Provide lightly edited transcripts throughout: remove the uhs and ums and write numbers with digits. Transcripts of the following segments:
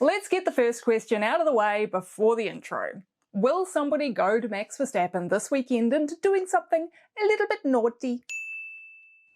Let's get the first question out of the way before the intro. Will somebody go to Max Verstappen this weekend into doing something a little bit naughty?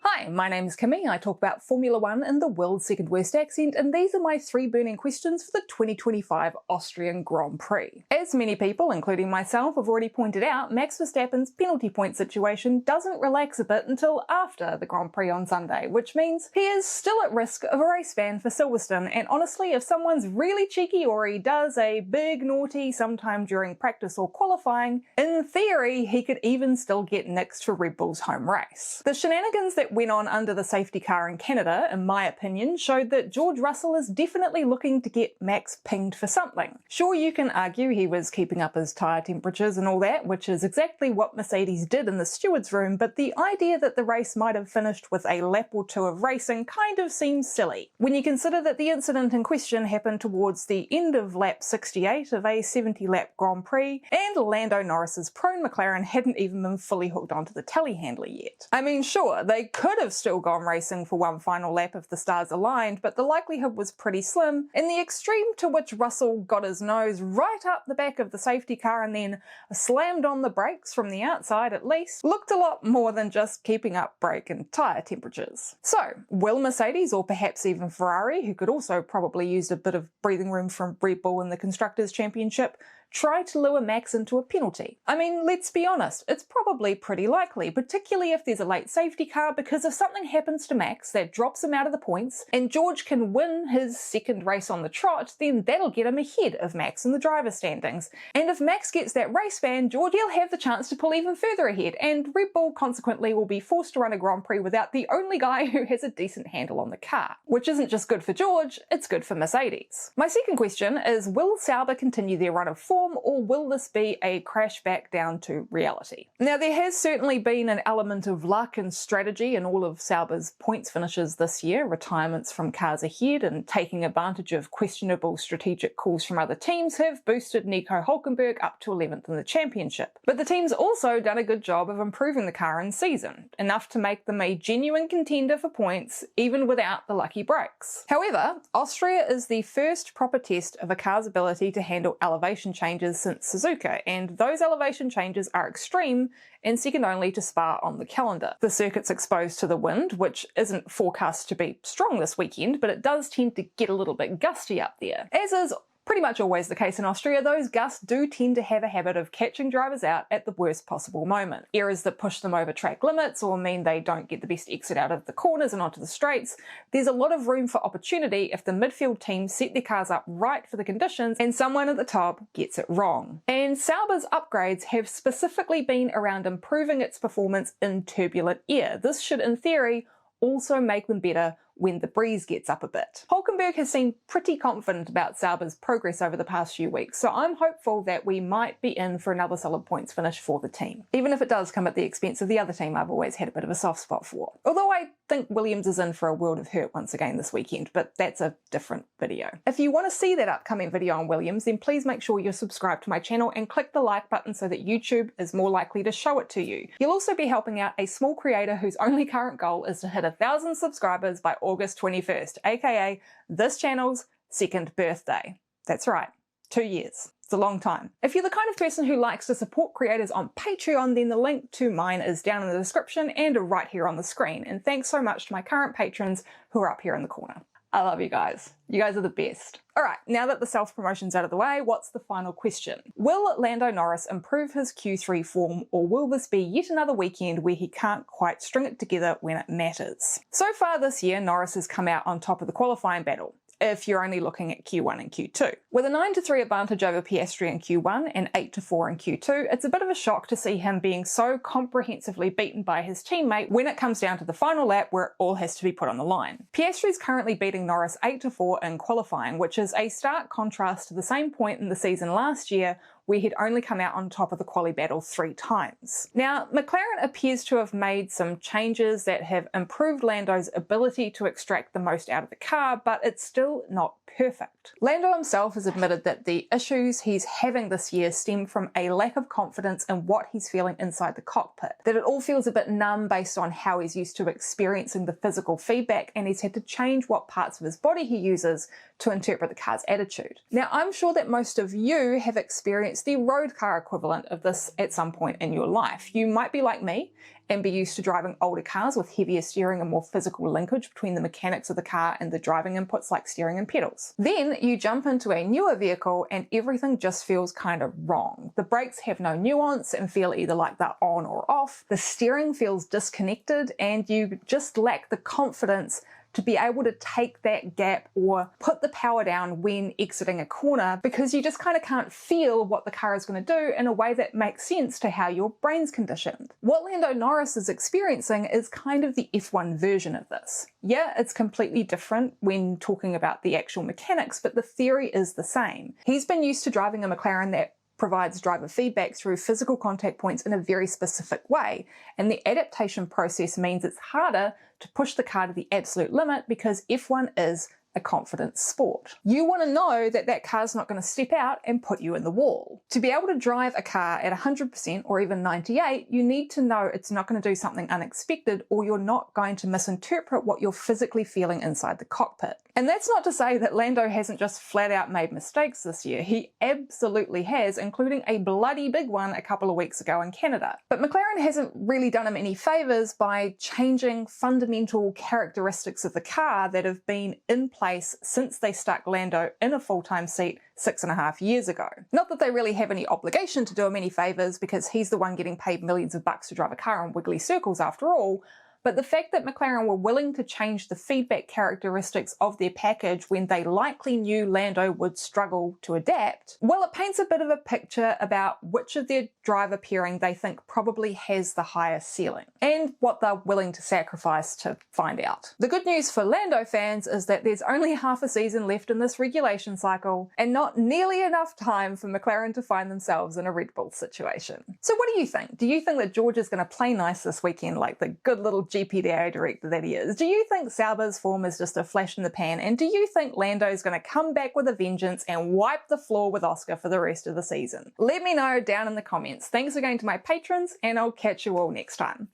Hi, my name's Kimmy. I talk about Formula One in the world's second worst accent, and these are my 3 burning questions for the 2025 Austrian Grand Prix. As many people, including myself, have already pointed out, Max Verstappen's penalty point situation doesn't relax a bit until after the Grand Prix on Sunday, which means he is still at risk of a race ban for Silverstone, and honestly, if someone's really cheeky or he does a big naughty sometime during practice or qualifying, in theory, he could even still get nixed for Red Bull's home race. The shenanigans that went on under the safety car in Canada, in my opinion, showed that George Russell is definitely looking to get Max pinged for something. Sure, you can argue he was keeping up his tyre temperatures and all that, which is exactly what Mercedes did in the steward's room, but the idea that the race might have finished with a lap or 2 of racing kind of seems silly, when you consider that the incident in question happened towards the end of lap 68 of a 70-lap Grand Prix, and Lando Norris's prone McLaren hadn't even been fully hooked onto the telehandler yet. I mean, sure, they could have still gone racing for one final lap if the stars aligned, but the likelihood was pretty slim, and the extreme to which Russell got his nose right up the back of the safety car and then slammed on the brakes from the outside at least, looked a lot more than just keeping up brake and tyre temperatures. So, will Mercedes, or perhaps even Ferrari, who could also probably use a bit of breathing room from Red Bull in the Constructors' Championship, try to lure Max into a penalty? I mean, let's be honest, it's probably pretty likely, particularly if there's a late safety car, because if something happens to Max that drops him out of the points, and George can win his second race on the trot, then that'll get him ahead of Max in the driver's standings. And if Max gets that race ban, George will have the chance to pull even further ahead, and Red Bull consequently will be forced to run a Grand Prix without the only guy who has a decent handle on the car. Which isn't just good for George, it's good for Mercedes. My second question is, will Sauber continue their run of form, or will this be a crash back down to reality? Now, there has certainly been an element of luck and strategy in all of Sauber's points finishes this year, retirements from cars ahead and taking advantage of questionable strategic calls from other teams have boosted Nico Hülkenberg up to 11th in the championship. But the team's also done a good job of improving the car in season, enough to make them a genuine contender for points even without the lucky breaks. However, Austria is the first proper test of a car's ability to handle elevation changes since Suzuka, and those elevation changes are extreme and second only to Spa on the calendar. The circuit's exposed to the wind, which isn't forecast to be strong this weekend, but it does tend to get a little bit gusty up there. As is pretty much always the case in Austria, those gusts do tend to have a habit of catching drivers out at the worst possible moment. Errors that push them over track limits or mean they don't get the best exit out of the corners and onto the straights. There's a lot of room for opportunity if the midfield team set their cars up right for the conditions and someone at the top gets it wrong. And Sauber's upgrades have specifically been around improving its performance in turbulent air. This should, in theory, also make them better when the breeze gets up a bit. Hülkenberg has seemed pretty confident about Sauber's progress over the past few weeks, so I'm hopeful that we might be in for another solid points finish for the team, even if it does come at the expense of the other team I've always had a bit of a soft spot for. Although I think Williams is in for a world of hurt once again this weekend, but that's a different video. If you want to see that upcoming video on Williams, then please make sure you're subscribed to my channel and click the like button so that YouTube is more likely to show it to you. You'll also be helping out a small creator whose only current goal is to hit 1,000 subscribers by August 21st, aka this channel's 2nd birthday. That's right, 2 years. It's a long time. If you're the kind of person who likes to support creators on Patreon, then the link to mine is down in the description and right here on the screen. And thanks so much to my current patrons who are up here in the corner. I love you guys. You guys are the best. Alright, now that the self-promotion's out of the way, what's the final question? Will Lando Norris improve his Q3 form, or will this be yet another weekend where he can't quite string it together when it matters? So far this year, Norris has come out on top of the qualifying battle, if you're only looking at Q1 and Q2. With a 9-3 advantage over Piastri in Q1 and 8-4 in Q2, it's a bit of a shock to see him being so comprehensively beaten by his teammate when it comes down to the final lap where it all has to be put on the line. Piastri's currently beating Norris 8-4 in qualifying, which is a stark contrast to the same point in the season last year where he'd only come out on top of the quali battle 3 times. Now, McLaren appears to have made some changes that have improved Lando's ability to extract the most out of the car, but it's still not perfect. Lando himself has admitted that the issues he's having this year stem from a lack of confidence in what he's feeling inside the cockpit, that it all feels a bit numb based on how he's used to experiencing the physical feedback, and he's had to change what parts of his body he uses to interpret the car's attitude. Now, I'm sure that most of you have experienced the road car equivalent of this at some point in your life. You might be like me and be used to driving older cars with heavier steering and more physical linkage between the mechanics of the car and the driving inputs like steering and pedals. Then you jump into a newer vehicle and everything just feels kind of wrong. The brakes have no nuance and feel either like they're on or off. The steering feels disconnected and you just lack the confidence to be able to take that gap or put the power down when exiting a corner, because you just kind of can't feel what the car is going to do in a way that makes sense to how your brain's conditioned. What Lando Norris is experiencing is kind of the F1 version of this. Yeah, it's completely different when talking about the actual mechanics, but the theory is the same. He's been used to driving a McLaren that provides driver feedback through physical contact points in a very specific way, and the adaptation process means it's harder to push the car to the absolute limit because F1 is a confidence sport. You want to know that that car's not going to step out and put you in the wall. To be able to drive a car at 100% or even 98, you need to know it's not going to do something unexpected, or you're not going to misinterpret what you're physically feeling inside the cockpit. And that's not to say that Lando hasn't just flat out made mistakes this year. He absolutely has, including a bloody big one a couple of weeks ago in Canada. But McLaren hasn't really done him any favours by changing fundamental characteristics of the car that have been in place since they stuck Lando in a full-time seat 6.5 years ago. Not that they really have any obligation to do him any favours, because he's the one getting paid millions of bucks to drive a car in wiggly circles after all, but the fact that McLaren were willing to change the feedback characteristics of their package when they likely knew Lando would struggle to adapt, well, it paints a bit of a picture about which of their driver pairing they think probably has the highest ceiling, and what they're willing to sacrifice to find out. The good news for Lando fans is that there's only half a season left in this regulation cycle, and not nearly enough time for McLaren to find themselves in a Red Bull situation. So what do you think? Do you think that George is going to play nice this weekend like the good little GPDA director that he is? Do you think Sauber's form is just a flash in the pan? And do you think Lando's going to come back with a vengeance and wipe the floor with Oscar for the rest of the season? Let me know down in the comments. Thanks again to my patrons, and I'll catch you all next time.